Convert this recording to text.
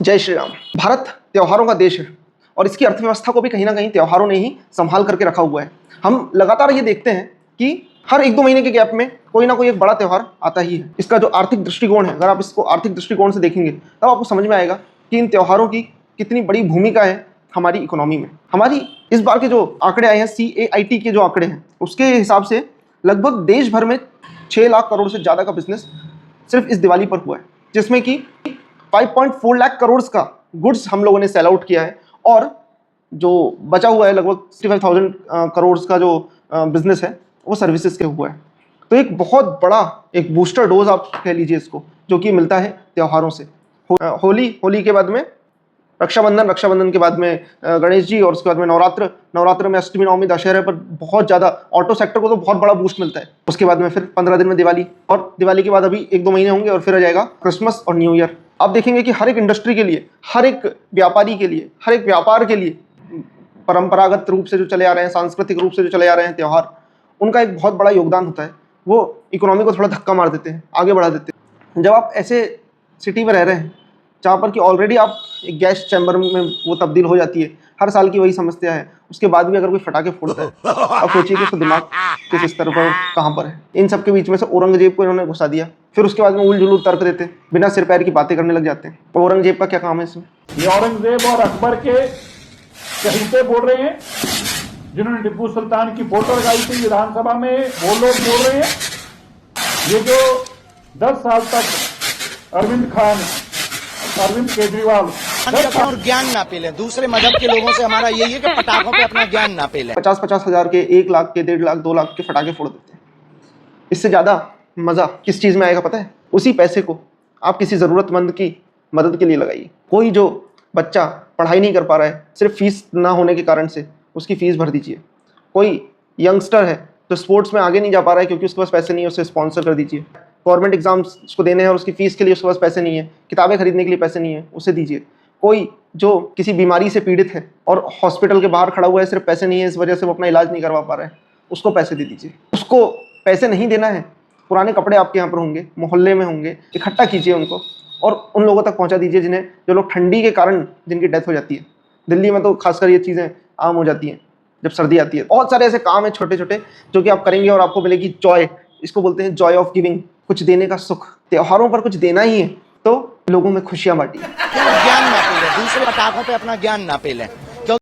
जय श्री राम। भारत त्योहारों का देश है और इसकी अर्थव्यवस्था को भी कहीं ना कहीं त्योहारों ने ही संभाल करके रखा हुआ है। हम लगातार ये देखते हैं कि हर 1-2 महीने के गैप में कोई ना कोई एक बड़ा त्यौहार आता ही है। इसका जो आर्थिक दृष्टिकोण है, अगर आप इसको आर्थिक दृष्टिकोण से देखेंगे तब आपको समझ में आएगा कि इन त्योहारों की कितनी बड़ी भूमिका है हमारी इकोनॉमी में। हमारी इस बार के जो आंकड़े आए हैं, CAIT के जो आंकड़े हैं, उसके हिसाब से लगभग देश भर में 6 लाख करोड़ से ज़्यादा का बिजनेस सिर्फ इस दिवाली पर हुआ है, जिसमें कि 5.4 लाख करोड़ का गुड्स हम लोगों ने सेल आउट किया है और जो बचा हुआ है लगभग 65,000 करोड़ का जो बिजनेस है वो सर्विसेज के हुआ है। तो एक बहुत बड़ा एक बूस्टर डोज आप कह लीजिए इसको, जो कि मिलता है त्योहारों से। होली के बाद में रक्षाबंधन के बाद में गणेश जी, और उसके बाद में नवरात्र में अष्टमी, नवमी, दशहरे पर बहुत ज़्यादा ऑटो सेक्टर को तो बहुत बड़ा बूस्ट मिलता है। उसके बाद में फिर 15 दिन में दिवाली, और दिवाली के बाद अभी 1-2 महीने होंगे और फिर आ जाएगा क्रिसमस और न्यू ईयर। आप देखेंगे कि हर एक इंडस्ट्री के लिए, हर एक व्यापारी के लिए, हर एक व्यापार के लिए परंपरागत रूप से जो चले आ रहे हैं, सांस्कृतिक रूप से जो चले आ रहे हैं त्यौहार, उनका एक बहुत बड़ा योगदान होता है। वो इकोनॉमी को थोड़ा धक्का मार देते हैं, आगे बढ़ा देते हैं। जब आप ऐसे सिटी में रह रहे हैं जहाँ पर कि ऑलरेडी आप एक गैस चैम्बर में वो तब्दील हो जाती है, हर साल की वही समस्या है, उसके बाद भी अगर कोई फटाके फोड़ता है, अब सोचिए कि उसका दिमाग किस स्तर पर कहाँ पर है। इन सब के बीच में से औरंगजेब को इन्होंने घुसा दिया, फिर उसके बाद में उल जुलूल तर्क देते हैं, बिना सिर पैर की बातें करने लग जाते हैं। तो औरंगजेब का क्या काम है इसमें? ये औरंगजेब और अकबर के चहीते बोल रहे हैं, जिन्होंने टिप्पू सुल्तान की फोटो लगाई थी विधानसभा में, वो लोग बोल रहे हैं। ये जो 10 साल तक अरविंद केजरीवाल और ज्ञान ना पेलें, दूसरे मजहब के लोगों से हमारा यही है कि पटाखों पे अपना ज्ञान ना पेलें। 50-50 हज़ार के, 1 लाख के, 1.5 लाख, 2 लाख के फटाके फोड़ देते हैं। इससे ज़्यादा मज़ा किस चीज़ में आएगा पता है? उसी पैसे को आप किसी ज़रूरतमंद की मदद के लिए लगाइए। कोई जो बच्चा पढ़ाई नहीं कर पा रहा है, सिर्फ फीस ना होने के कारण से, उसकी फ़ीस भर दीजिए। कोई यंगस्टर है जो स्पोर्ट्स में आगे नहीं जा पा रहा है क्योंकि उसके पास पैसे नहीं है, उसे स्पॉन्सर कर दीजिए। गवर्नमेंट एग्जाम्स उसको देने हैं और उसकी फ़ीस के लिए उसके पास पैसे नहीं है, किताबें खरीदने के लिए पैसे नहीं है, उसे दीजिए। कोई जो किसी बीमारी से पीड़ित है और हॉस्पिटल के बाहर खड़ा हुआ है, सिर्फ पैसे नहीं है, इस वजह से वो अपना इलाज नहीं करवा पा रहा है, उसको पैसे दे दीजिए। उसको पैसे नहीं देना है, पुराने कपड़े आपके यहाँ पर होंगे, मोहल्ले में होंगे, इकट्ठा कीजिए उनको और उन लोगों तक पहुँचा दीजिए जो लोग ठंडी के कारण जिनकी डेथ हो जाती है। दिल्ली में तो खासकर ये चीज़ें आम हो जाती हैं जब सर्दी आती है। बहुत सारे ऐसे काम हैं छोटे छोटे जो कि आप करेंगे और आपको मिलेगी जॉय। इसको बोलते हैं जॉय ऑफ गिविंग, कुछ देने का सुख। त्योहारों पर कुछ देना ही है तो लोगों में खुशियाँ बांटिए। ज्ञान ना पेलें, दूसरे पटाखों पे अपना ज्ञान ना पेलें।